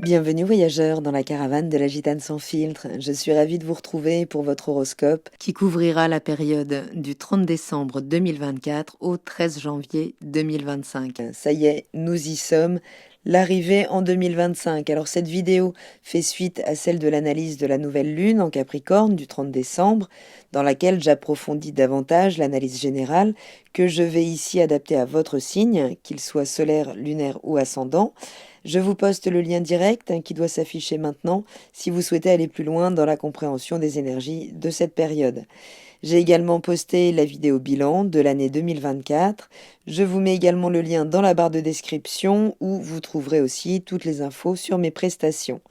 Bienvenue voyageurs dans la caravane de la Gitane sans filtre. Je suis ravie de vous retrouver pour votre horoscope qui couvrira la période du 30 décembre 2024 au 13 janvier 2025. Ça y est, nous y sommes. L'arrivée en 2025. Alors cette vidéo fait suite à celle de l'analyse de la nouvelle lune en Capricorne du 30 décembre, dans laquelle j'approfondis davantage l'analyse générale que je vais ici adapter à votre signe, qu'il soit solaire, lunaire ou ascendant. Je vous poste le lien direct qui doit s'afficher maintenant si vous souhaitez aller plus loin dans la compréhension des énergies de cette période. J'ai également posté la vidéo bilan de l'année 2024. Je vous mets également le lien dans la barre de description où vous trouverez aussi toutes les infos sur mes prestations.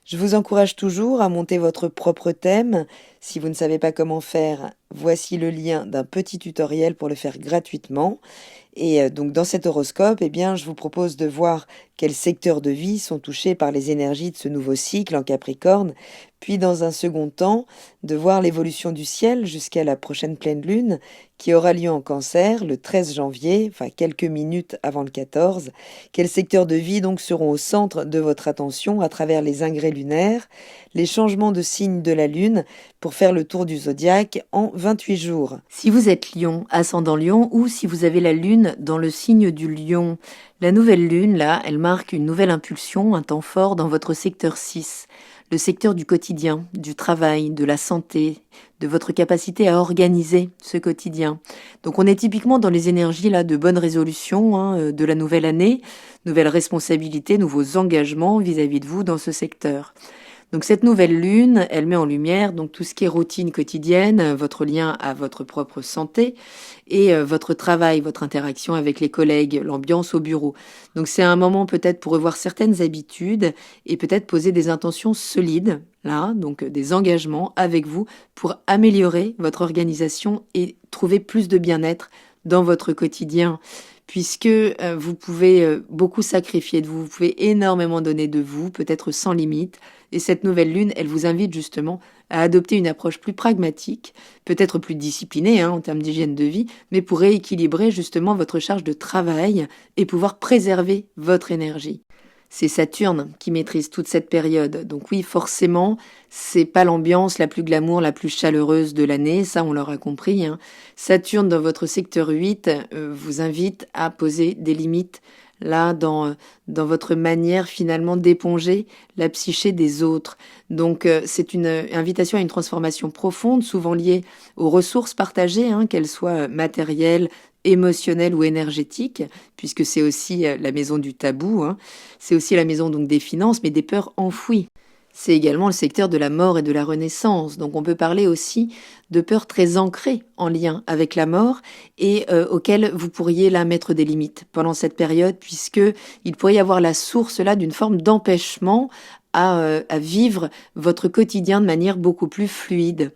Je vous encourage toujours à monter votre propre thème. Si vous ne savez pas comment faire, voici le lien d'un petit tutoriel pour le faire gratuitement. Et donc dans cet horoscope, je vous propose de voir quels secteurs de vie sont touchés par les énergies de ce nouveau cycle en Capricorne, puis dans un second temps, de voir l'évolution du ciel jusqu'à la prochaine pleine lune qui aura lieu en Cancer le 13 janvier, enfin quelques minutes avant le 14. Quels secteurs de vie donc seront au centre de votre attention à travers les ingrès lunaires, les changements de signes de la lune pour faire le tour du zodiaque en 28 jours. Si vous êtes Lion, ascendant Lion, ou si vous avez la lune dans le signe du Lion, la nouvelle lune, là, elle marque une nouvelle impulsion, un temps fort dans votre secteur 6, le secteur du quotidien, du travail, de la santé, de votre capacité à organiser ce quotidien. Donc on est typiquement dans les énergies là de bonne résolution de la nouvelle année, nouvelles responsabilités, nouveaux engagements vis-à-vis de vous dans ce secteur. Donc cette nouvelle lune, elle met en lumière donc tout ce qui est routine quotidienne, votre lien à votre propre santé et votre travail, votre interaction avec les collègues, l'ambiance au bureau. Donc c'est un moment peut-être pour revoir certaines habitudes et peut-être poser des intentions solides, là, donc des engagements avec vous pour améliorer votre organisation et trouver plus de bien-être dans votre quotidien, puisque vous pouvez beaucoup sacrifier de vous, vous pouvez énormément donner de vous, peut-être sans limite. Et cette nouvelle lune, elle vous invite justement à adopter une approche plus pragmatique, peut-être plus disciplinée en termes d'hygiène de vie, mais pour rééquilibrer justement votre charge de travail et pouvoir préserver votre énergie. C'est Saturne qui maîtrise toute cette période. Donc oui, forcément, c'est pas l'ambiance la plus glamour, la plus chaleureuse de l'année, ça on l'aura compris. Saturne dans votre secteur 8 vous invite à poser des limites là dans votre manière finalement d'éponger la psyché des autres. Donc c'est une invitation à une transformation profonde, souvent liée aux ressources partagées, qu'elles soient matérielles, émotionnelle ou énergétique, puisque c'est aussi la maison du tabou, c'est aussi la maison donc des finances, mais des peurs enfouies. C'est également le secteur de la mort et de la renaissance, donc on peut parler aussi de peurs très ancrées en lien avec la mort et auxquelles vous pourriez là mettre des limites pendant cette période, puisque il pourrait y avoir la source là d'une forme d'empêchement à vivre votre quotidien de manière beaucoup plus fluide.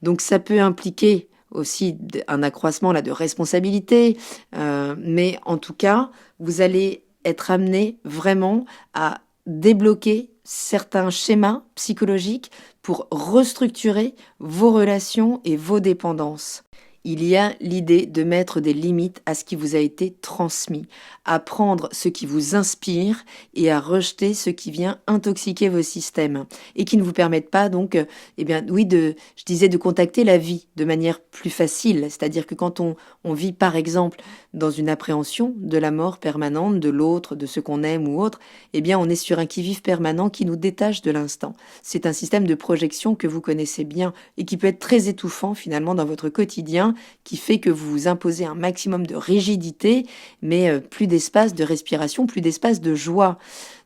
Donc ça peut impliquer aussi un accroissement là de responsabilité, mais en tout cas, vous allez être amené vraiment à débloquer certains schémas psychologiques pour restructurer vos relations et vos dépendances. Il y a l'idée de mettre des limites à ce qui vous a été transmis, à prendre ce qui vous inspire et à rejeter ce qui vient intoxiquer vos systèmes et qui ne vous permettent pas donc, de contacter la vie de manière plus facile. C'est-à-dire que quand on vit par exemple dans une appréhension de la mort permanente, de l'autre, de ce qu'on aime ou autre, on est sur un qui-vive permanent qui nous détache de l'instant. C'est un système de projection que vous connaissez bien et qui peut être très étouffant finalement dans votre quotidien, qui fait que vous vous imposez un maximum de rigidité, mais plus d'espace de respiration, plus d'espace de joie.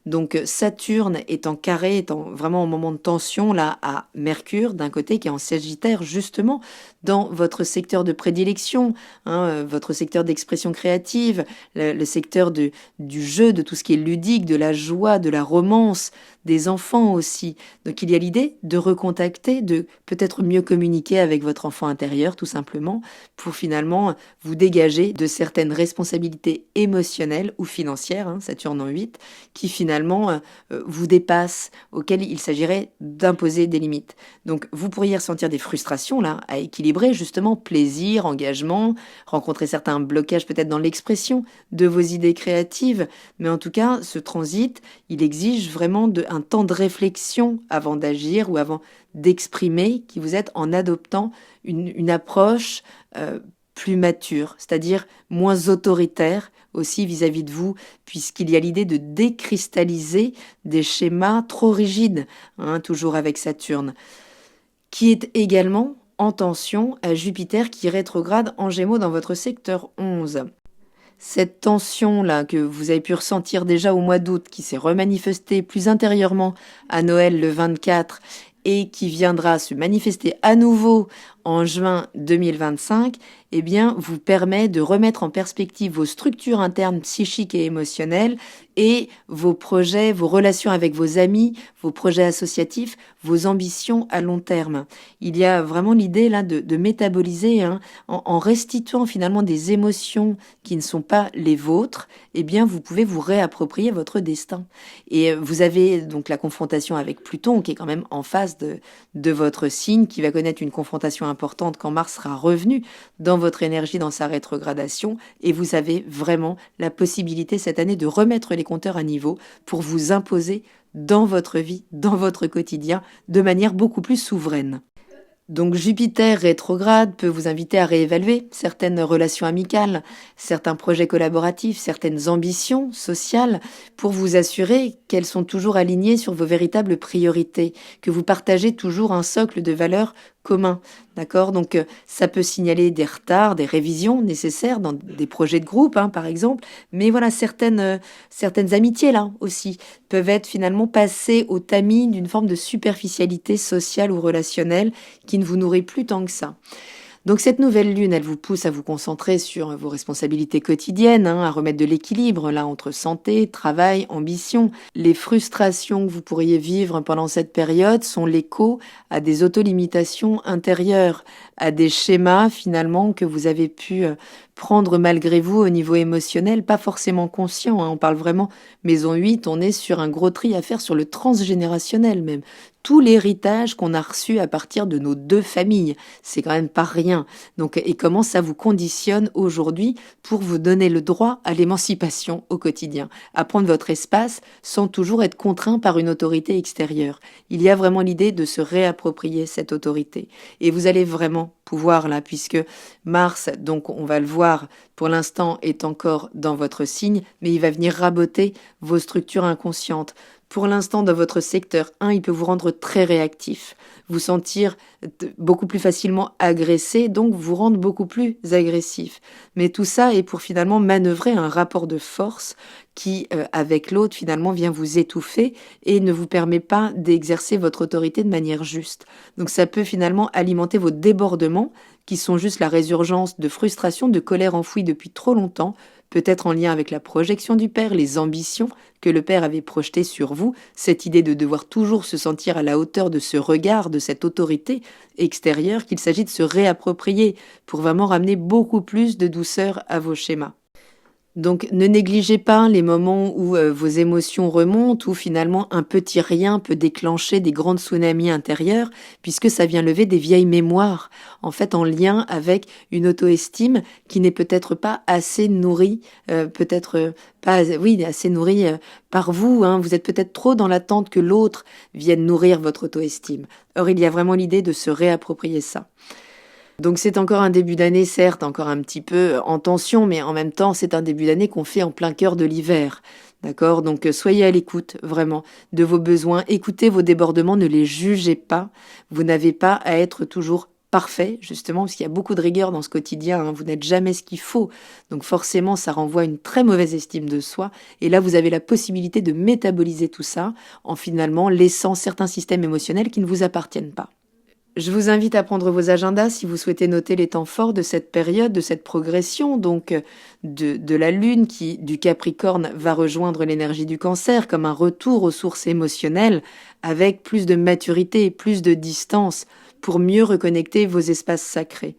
Donc Saturne est en carré, étant vraiment au moment de tension là à Mercure d'un côté qui est en Sagittaire justement dans votre secteur de prédilection, votre secteur d'expression créative, le secteur du jeu, de tout ce qui est ludique, de la joie, de la romance, des enfants aussi. Donc il y a l'idée de recontacter, de peut-être mieux communiquer avec votre enfant intérieur tout simplement pour finalement vous dégager de certaines responsabilités émotionnelles ou financières, Saturne en 8, qui finalement finalement vous dépassent, auxquelles il s'agirait d'imposer des limites. Donc vous pourriez ressentir des frustrations là, à équilibrer justement plaisir, engagement, rencontrer certains blocages peut-être dans l'expression de vos idées créatives, mais en tout cas ce transit, il exige vraiment un temps de réflexion avant d'agir ou avant d'exprimer qui vous êtes en adoptant une approche plus mature, c'est-à-dire moins autoritaire aussi vis-à-vis de vous, puisqu'il y a l'idée de décristalliser des schémas trop rigides, toujours avec Saturne, qui est également en tension à Jupiter qui rétrograde en Gémeaux dans votre secteur 11. Cette tension-là que vous avez pu ressentir déjà au mois d'août, qui s'est remanifestée plus intérieurement à Noël le 24 et qui viendra se manifester à nouveau en juin 2025, eh bien, vous permet de remettre en perspective vos structures internes psychiques et émotionnelles et vos projets, vos relations avec vos amis, vos projets associatifs, vos ambitions à long terme. Il y a vraiment l'idée là de métaboliser, en restituant finalement des émotions qui ne sont pas les vôtres, eh bien, vous pouvez vous réapproprier votre destin. Et vous avez donc la confrontation avec Pluton qui est quand même en face de votre signe, qui va connaître une confrontation importante quand Mars sera revenu dans votre énergie, dans sa rétrogradation, et vous avez vraiment la possibilité cette année de remettre les compteurs à niveau pour vous imposer dans votre vie, dans votre quotidien, de manière beaucoup plus souveraine. Donc Jupiter rétrograde peut vous inviter à réévaluer certaines relations amicales, certains projets collaboratifs, certaines ambitions sociales pour vous assurer qu'elles sont toujours alignées sur vos véritables priorités, que vous partagez toujours un socle de valeurs commun. D'accord ? Donc ça peut signaler des retards, des révisions nécessaires dans des projets de groupe, par exemple. Mais voilà, certaines amitiés là aussi peuvent être finalement passées au tamis d'une forme de superficialité sociale ou relationnelle qui ne vous nourrit plus tant que ça. Donc cette nouvelle lune, elle vous pousse à vous concentrer sur vos responsabilités quotidiennes, à remettre de l'équilibre là entre santé, travail, ambition. Les frustrations que vous pourriez vivre pendant cette période sont l'écho à des autolimitations intérieures, à des schémas finalement que vous avez pu prendre malgré vous au niveau émotionnel, pas forcément conscient. On parle vraiment maison 8, on est sur un gros tri à faire sur le transgénérationnel même. Tout l'héritage qu'on a reçu à partir de nos deux familles, c'est quand même pas rien. Donc, et comment ça vous conditionne aujourd'hui pour vous donner le droit à l'émancipation au quotidien, à prendre votre espace sans toujours être contraint par une autorité extérieure. Il y a vraiment l'idée de se réapproprier cette autorité. Et vous allez vraiment pouvoir là, puisque Mars, donc on va le voir, pour l'instant est encore dans votre signe, mais il va venir raboter vos structures inconscientes. Pour l'instant, dans votre secteur 1, il peut vous rendre très réactif, vous sentir beaucoup plus facilement agressé, donc vous rendre beaucoup plus agressif. Mais tout ça est pour finalement manœuvrer un rapport de force qui, avec l'autre, finalement vient vous étouffer et ne vous permet pas d'exercer votre autorité de manière juste. Donc ça peut finalement alimenter vos débordements qui sont juste la résurgence de frustration, de colère enfouie depuis trop longtemps, peut-être en lien avec la projection du père, les ambitions que le père avait projetées sur vous, cette idée de devoir toujours se sentir à la hauteur de ce regard, de cette autorité extérieure qu'il s'agit de se réapproprier pour vraiment ramener beaucoup plus de douceur à vos schémas. Donc ne négligez pas les moments où vos émotions remontent, où finalement un petit rien peut déclencher des grandes tsunamis intérieurs, puisque ça vient lever des vieilles mémoires, en fait en lien avec une auto-estime qui n'est peut-être pas assez nourrie, assez nourrie par vous. Vous êtes peut-être trop dans l'attente que l'autre vienne nourrir votre auto-estime. Or il y a vraiment l'idée de se réapproprier ça. Donc c'est encore un début d'année, certes, encore un petit peu en tension, mais en même temps, c'est un début d'année qu'on fait en plein cœur de l'hiver. D'accord ? Donc soyez à l'écoute, vraiment, de vos besoins. Écoutez vos débordements, ne les jugez pas. Vous n'avez pas à être toujours parfait, justement, parce qu'il y a beaucoup de rigueur dans ce quotidien. Vous n'êtes jamais ce qu'il faut. Donc forcément, ça renvoie à une très mauvaise estime de soi. Et là, vous avez la possibilité de métaboliser tout ça en finalement laissant certains systèmes émotionnels qui ne vous appartiennent pas. Je vous invite à prendre vos agendas si vous souhaitez noter les temps forts de cette période, de cette progression, donc de la Lune qui, du Capricorne, va rejoindre l'énergie du Cancer comme un retour aux sources émotionnelles avec plus de maturité, plus de distance pour mieux reconnecter vos espaces sacrés.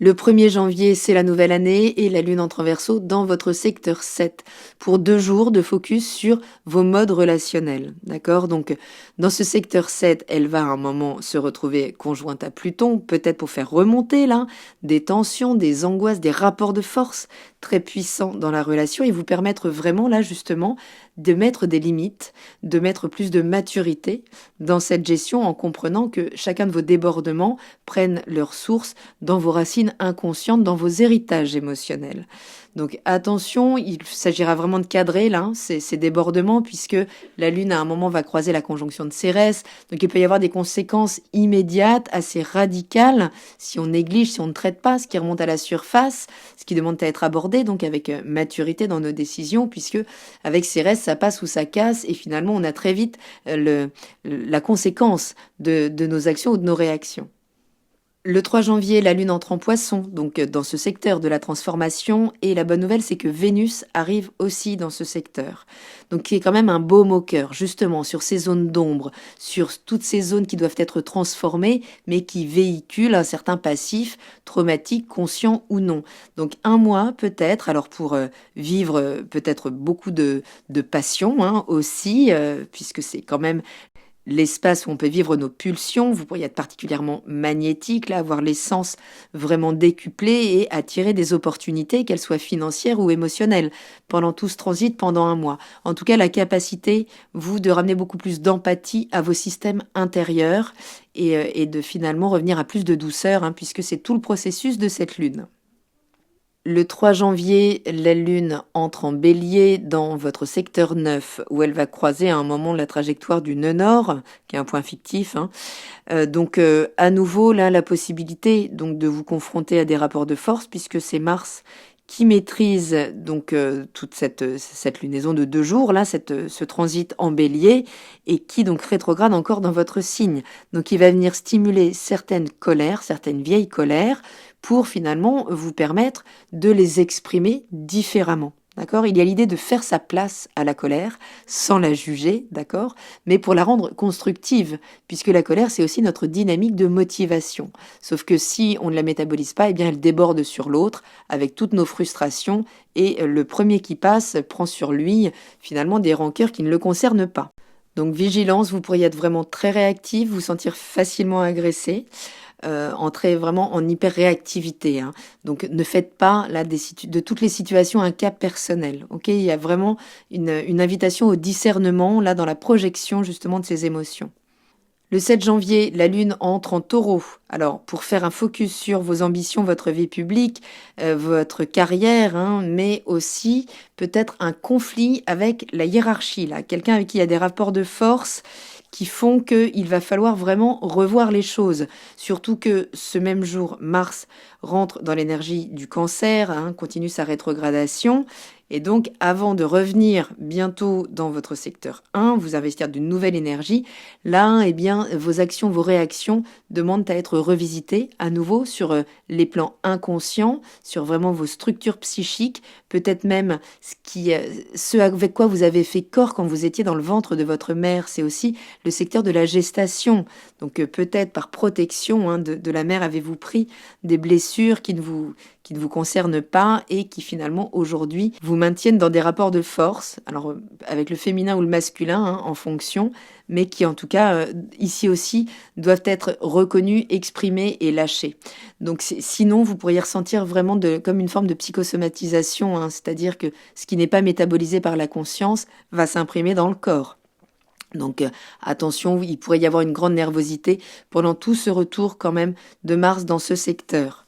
Le 1er janvier, c'est la nouvelle année et la lune entre en Verseau dans votre secteur 7 pour 2 jours de focus sur vos modes relationnels. D'accord? Donc, dans ce secteur 7, elle va à un moment se retrouver conjointe à Pluton, peut-être pour faire remonter là des tensions, des angoisses, des rapports de force très puissants dans la relation et vous permettre vraiment là justement de mettre des limites, de mettre plus de maturité dans cette gestion en comprenant que chacun de vos débordements prennent leur source dans vos racines inconscientes, dans vos héritages émotionnels. Donc attention, il s'agira vraiment de cadrer là ces débordements puisque la Lune à un moment va croiser la conjonction de Cérès. Donc il peut y avoir des conséquences immédiates, assez radicales, si on néglige, si on ne traite pas ce qui remonte à la surface, ce qui demande à être abordé, donc avec maturité dans nos décisions, puisque avec Cérès, ça passe ou ça casse, et finalement on a très vite la conséquence de nos actions ou de nos réactions. Le 3 janvier, la Lune entre en Poisson, donc dans ce secteur de la transformation. Et la bonne nouvelle, c'est que Vénus arrive aussi dans ce secteur. Donc qui est quand même un baume au cœur, justement, sur ces zones d'ombre, sur toutes ces zones qui doivent être transformées, mais qui véhiculent un certain passif, traumatique, conscient ou non. Donc un mois peut-être, alors pour vivre peut-être beaucoup de passion aussi, puisque c'est quand même l'espace où on peut vivre nos pulsions. Vous pourriez être particulièrement magnétique, là, avoir les sens vraiment décuplés et attirer des opportunités, qu'elles soient financières ou émotionnelles, pendant tout ce transit, pendant un mois. En tout cas, la capacité, vous, de ramener beaucoup plus d'empathie à vos systèmes intérieurs et de finalement revenir à plus de douceur, puisque c'est tout le processus de cette lune. Le 3 janvier, la Lune entre en Bélier dans votre secteur 9, où elle va croiser à un moment la trajectoire du nœud nord, qui est un point fictif. Donc, à nouveau, là, la possibilité donc de vous confronter à des rapports de force, puisque c'est Mars qui maîtrise donc toute cette lunaison de 2 jours, là, ce transit en Bélier, et qui donc rétrograde encore dans votre signe. Donc, il va venir stimuler certaines colères, certaines vieilles colères, pour finalement vous permettre de les exprimer différemment. D'accord ? Il y a l'idée de faire sa place à la colère, sans la juger, d'accord ? Mais pour la rendre constructive, puisque la colère, c'est aussi notre dynamique de motivation. Sauf que si on ne la métabolise pas, eh bien, elle déborde sur l'autre, avec toutes nos frustrations, et le premier qui passe prend sur lui, finalement, des rancœurs qui ne le concernent pas. Donc, vigilance, vous pourriez être vraiment très réactif, vous sentir facilement agressé. Entrer vraiment en hyper-réactivité. Donc ne faites pas là, de toutes les situations un cas personnel. Okay, il y a vraiment une invitation au discernement là, dans la projection justement de ces émotions. Le 7 janvier, la Lune entre en Taureau. Alors, pour faire un focus sur vos ambitions, votre vie publique, votre carrière, mais aussi peut-être un conflit avec la hiérarchie, là, quelqu'un avec qui il y a des rapports de force qui font qu'il va falloir vraiment revoir les choses. Surtout que ce même jour, Mars rentre dans l'énergie du Cancer, continue sa rétrogradation. Et donc, avant de revenir bientôt dans votre secteur 1, vous investir d'une nouvelle énergie, là, eh bien, vos actions, vos réactions demandent à être revisitées à nouveau sur les plans inconscients, sur vraiment vos structures psychiques, peut-être même ce avec quoi vous avez fait corps quand vous étiez dans le ventre de votre mère. C'est aussi le secteur de la gestation. Donc, peut-être par protection de la mère, avez-vous pris des blessures qui ne vous concernent pas et qui finalement aujourd'hui vous maintiennent dans des rapports de force, alors avec le féminin ou le masculin en fonction, mais qui en tout cas ici aussi doivent être reconnus, exprimés et lâchés. Donc sinon vous pourriez ressentir vraiment comme une forme de psychosomatisation, c'est-à-dire que ce qui n'est pas métabolisé par la conscience va s'imprimer dans le corps. Donc attention, il pourrait y avoir une grande nervosité pendant tout ce retour quand même de Mars dans ce secteur.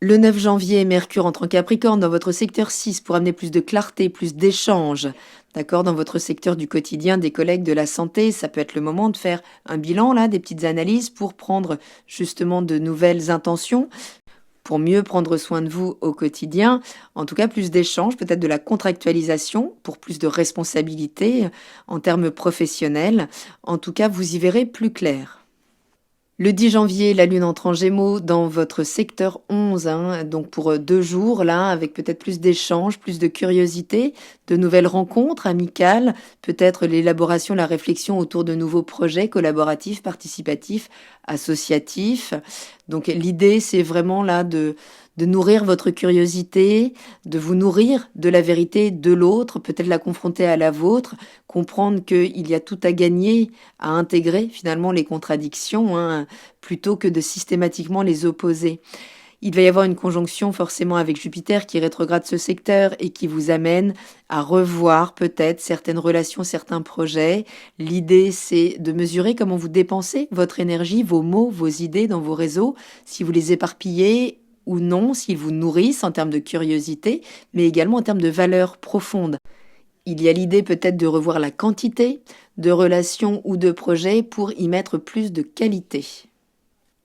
Le 9 janvier, Mercure entre en Capricorne dans votre secteur 6 pour amener plus de clarté, plus d'échanges. D'accord, dans votre secteur du quotidien, des collègues, de la santé, ça peut être le moment de faire un bilan, là, des petites analyses pour prendre justement de nouvelles intentions, pour mieux prendre soin de vous au quotidien. En tout cas, plus d'échanges, peut-être de la contractualisation pour plus de responsabilité en termes professionnels. En tout cas, vous y verrez plus clair. Le 10 janvier, la Lune entre en Gémeaux dans votre secteur 11, donc pour 2 jours, là, avec peut-être plus d'échanges, plus de curiosité, de nouvelles rencontres amicales, peut-être l'élaboration, la réflexion autour de nouveaux projets collaboratifs, participatifs, associatifs. Donc l'idée, c'est vraiment là de nourrir votre curiosité, de vous nourrir de la vérité de l'autre, peut-être la confronter à la vôtre, comprendre qu'il y a tout à gagner à intégrer finalement les contradictions, plutôt que de systématiquement les opposer. Il va y avoir une conjonction forcément avec Jupiter qui rétrograde ce secteur et qui vous amène à revoir peut-être certaines relations, certains projets. L'idée, c'est de mesurer comment vous dépensez votre énergie, vos mots, vos idées dans vos réseaux, si vous les éparpillez ou non, s'ils vous nourrissent en termes de curiosité, mais également en termes de valeurs profondes. Il y a l'idée peut-être de revoir la quantité de relations ou de projets pour y mettre plus de qualité.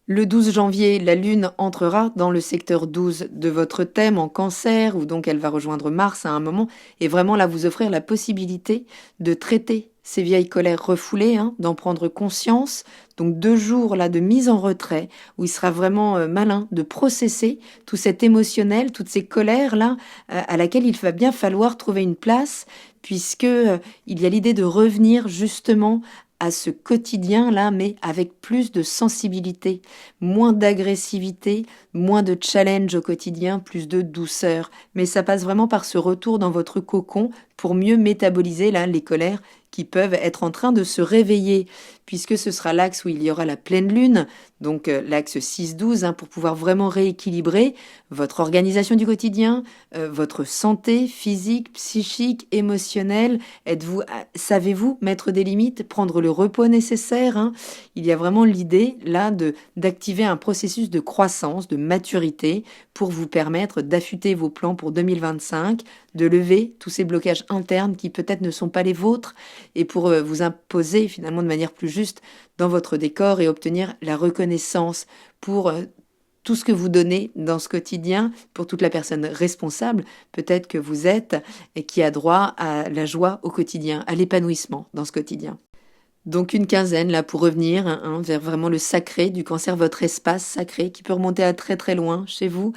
Le 12 janvier, la Lune entrera dans le secteur 12 de votre thème en Cancer, où donc elle va rejoindre Mars à un moment, et vraiment là vous offrir la possibilité de traiter ces vieilles colères refoulées, d'en prendre conscience. Donc 2 jours là de mise en retrait, où il sera vraiment malin de processer tout cet émotionnel, toutes ces colères là, à laquelle il va bien falloir trouver une place, puisque il y a l'idée de revenir justement à ce quotidien-là, mais avec plus de sensibilité, moins d'agressivité, moins de challenge au quotidien, plus de douceur. Mais ça passe vraiment par ce retour dans votre cocon pour mieux métaboliser là les colères qui peuvent être en train de se réveiller, puisque ce sera l'axe où il y aura la pleine lune, donc l'axe 6-12, pour pouvoir vraiment rééquilibrer votre organisation du quotidien, votre santé physique, psychique, émotionnelle. Savez-vous mettre des limites, prendre le repos nécessaire, Il y a vraiment l'idée là d'activer un processus de croissance, de maturité, pour vous permettre d'affûter vos plans pour 2025, de lever tous ces blocages internes qui peut-être ne sont pas les vôtres, et pour vous imposer finalement de manière plus juste dans votre décor et obtenir la reconnaissance pour tout ce que vous donnez dans ce quotidien, pour toute la personne responsable peut-être que vous êtes et qui a droit à la joie au quotidien, à l'épanouissement dans ce quotidien. Donc une quinzaine là pour revenir vers vraiment le sacré du Cancer, votre espace sacré qui peut remonter à très très loin chez vous,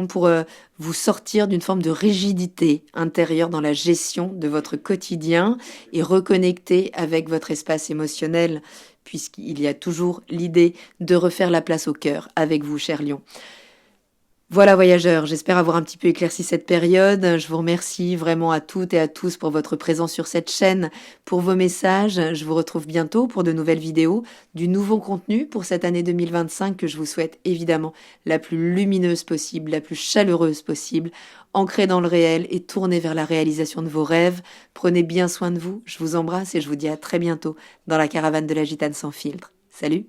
pour vous sortir d'une forme de rigidité intérieure dans la gestion de votre quotidien et reconnecter avec votre espace émotionnel, puisqu'il y a toujours l'idée de refaire la place au cœur avec vous, cher Lion. Voilà voyageurs, j'espère avoir un petit peu éclairci cette période. Je vous remercie vraiment à toutes et à tous pour votre présence sur cette chaîne, pour vos messages. Je vous retrouve bientôt pour de nouvelles vidéos, du nouveau contenu pour cette année 2025 que je vous souhaite évidemment la plus lumineuse possible, la plus chaleureuse possible, ancrée dans le réel et tournée vers la réalisation de vos rêves. Prenez bien soin de vous, je vous embrasse et je vous dis à très bientôt dans la caravane de la Gitane sans filtre. Salut!